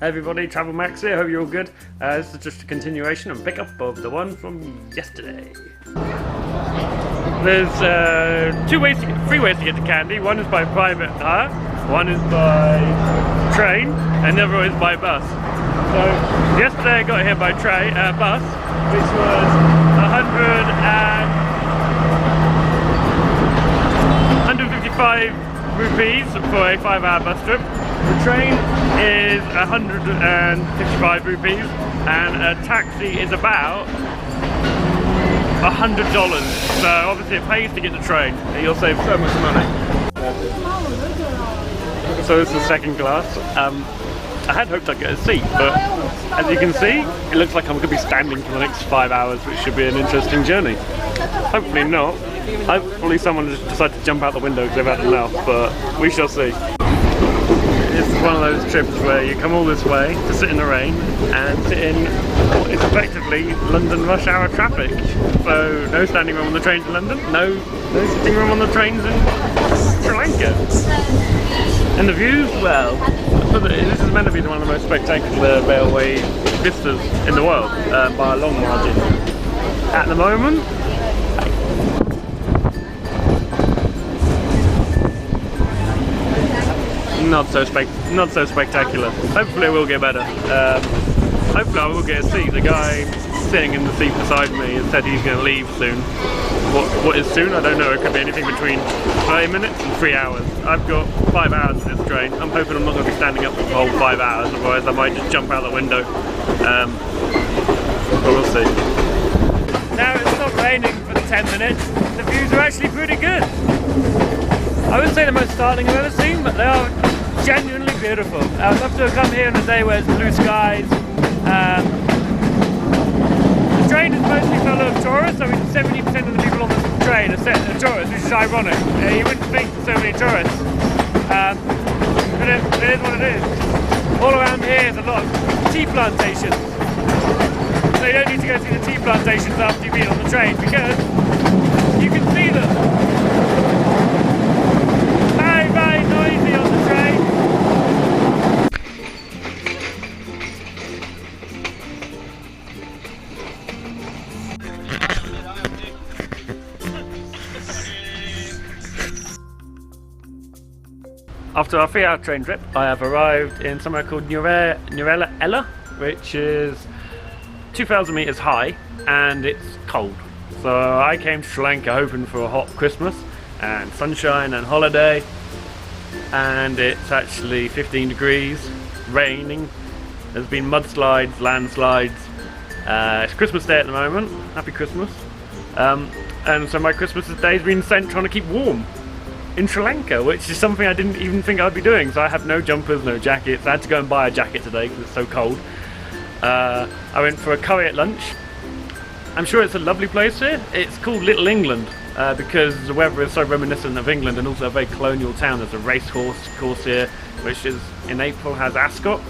Hey everybody, Travel Max here, hope you're all good. This is just a continuation and pickup of the one from yesterday. There's three ways to get to Kandy. One is by private hire, one is by train, and the other is by bus. So yesterday I got here by bus, which was 155 rupees for a 5-hour bus trip. The train is 155 rupees and a taxi is about $100. So obviously it pays to get the train and you'll save so much money. So this is second class. I had hoped I'd get a seat, but as you can see, it looks like I'm going to be standing for the next 5 hours, which should be an interesting journey. Hopefully not. Hopefully someone just decided to jump out the window because they've had enough, but we shall see. This is one of those trips where you come all this way to sit in the rain and sit in what is effectively London rush hour traffic. So no standing room on the train to London, no sitting room on the trains in Sri Lanka. And the views, well, this is meant to be one of the most spectacular railway vistas in the world by a long margin. At the moment, not so spectacular. Hopefully it will get better. Hopefully I will get a seat. The guy sitting in the seat beside me has said he's going to leave soon. What is soon? I don't know. It could be anything between 30 minutes and 3 hours. I've got 5 hours for this train. I'm hoping I'm not going to be standing up for the whole 5 hours, otherwise I might just jump out the window. But we'll see. Now it's not raining for the 10 minutes. The views are actually pretty good. I wouldn't say the most startling I've ever seen, but they are genuinely beautiful. I'd love to have come here on a day where it's blue skies. The train is mostly full of tourists. I mean, 70% of the people on the train are tourists, which is ironic. You wouldn't think so many tourists. But it is what it is. All around here is a lot of tea plantations. So you don't need to go see the tea plantations after you've been on the train, because you can see them. Very noisy on the train. After our 3-hour train trip, I have arrived in somewhere called Ella, which is 2,000 meters high and it's cold. So I came to Sri Lanka hoping for a hot Christmas and sunshine and holiday, and it's actually 15 degrees, raining, there's been mudslides, landslides. It's Christmas Day at the moment, happy Christmas. And so my Christmas Day has been spent trying to keep warm in Sri Lanka, which is something I didn't even think I'd be doing. So I have no jumpers, no jackets. I had to go and buy a jacket today because it's so cold. I went for a curry at lunch. I'm sure it's a lovely place here. It's called Little England because the weather is so reminiscent of England, and also a very colonial town. There's a racehorse course here, which is in April has Ascot.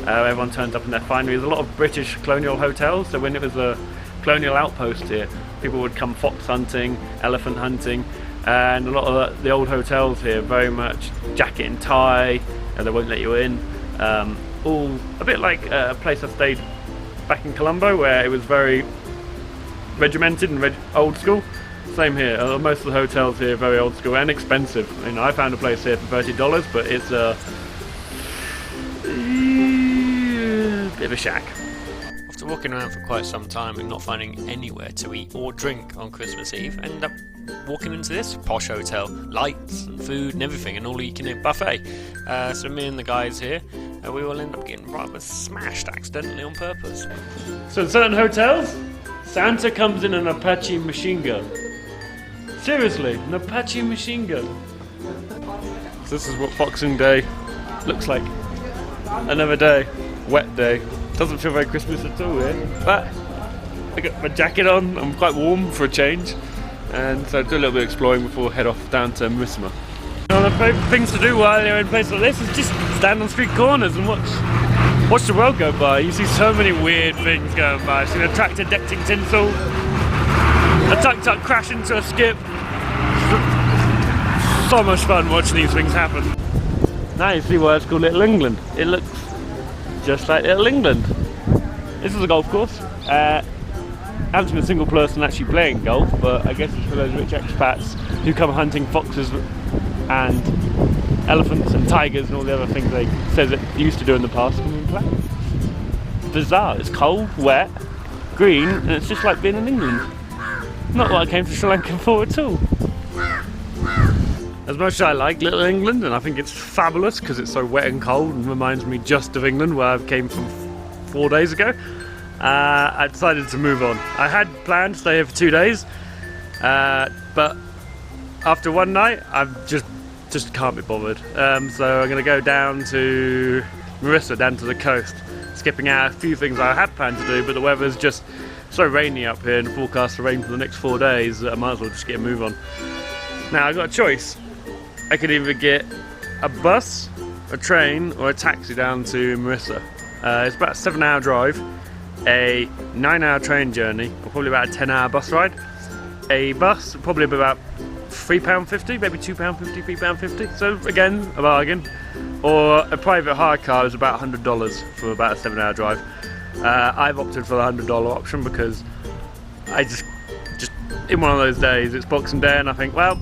Everyone turns up in their finery. There's a lot of British colonial hotels, so when it was a colonial outpost here, people would come fox hunting, elephant hunting, and a lot of the old hotels here very much jacket and tie, and they won't let you in. All a bit like a place I stayed back in Colombo, where it was very regimented and old school. Same here. Most of the hotels here are very old school and expensive. You know, I found a place here for $30, but it's a bit of a shack. After walking around for quite some time and not finding anywhere to eat or drink on Christmas Eve, I ended up walking into this posh hotel, lights and food and everything, and all you can eat buffet. So me and the guys here, we all end up getting rather smashed accidentally on purpose. So in certain hotels, Santa comes in an Apache machine gun. Seriously, an Apache machine gun. So this is what Boxing Day looks like. Another day, wet day. Doesn't feel very Christmas at all here, but I got my jacket on. I'm quite warm for a change, and so I do a little bit of exploring before I head off down to Misma. One of the favourite things to do while you're in a place like this is just stand on street corners and watch the world go by. You see so many weird things going by. You see a tractor decked in tinsel, a tuk-tuk crash into a skip. So much fun watching these things happen. Now you see why it's called Little England. It looks just like Little England. This is a golf course. I haven't seen a single person actually playing golf, but I guess it's for those rich expats who come hunting foxes and elephants and tigers and all the other things they said that they used to do in the past, come and play. Bizarre. It's cold, wet, green, and it's just like being in England. Not what I came to Sri Lanka for at all. As much as I like Little England, and I think it's fabulous because it's so wet and cold and reminds me just of England, where I came from 4 days ago, I decided to move on. I had planned to stay here for 2 days, but after one night, I just can't be bothered. So I'm going to go down to Marissa, down to the coast, skipping out a few things I had planned to do, but the weather's just so rainy up here and forecast for rain for the next 4 days that I might as well just get a move on. Now I've got a choice. I could either get a bus, a train, or a taxi down to Marissa. It's about a 7-hour drive, a 9-hour train journey, or probably about a 10-hour bus ride. A bus, probably about £3.50, maybe £2.50, £3.50. So again, a bargain. Or a private hire car is about $100 for about a 7-hour drive. I've opted for the $100 option because I just in one of those days, it's Boxing Day, and I think, well,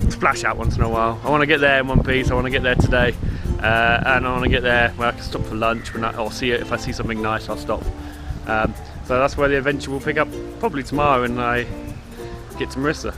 splash out once in a while. I want to get there in one piece. I want to get there today, and I want to get there where I can stop for lunch. Or see it if I see something nice, I'll stop. So that's where the adventure will pick up, probably tomorrow, when I get to Marissa.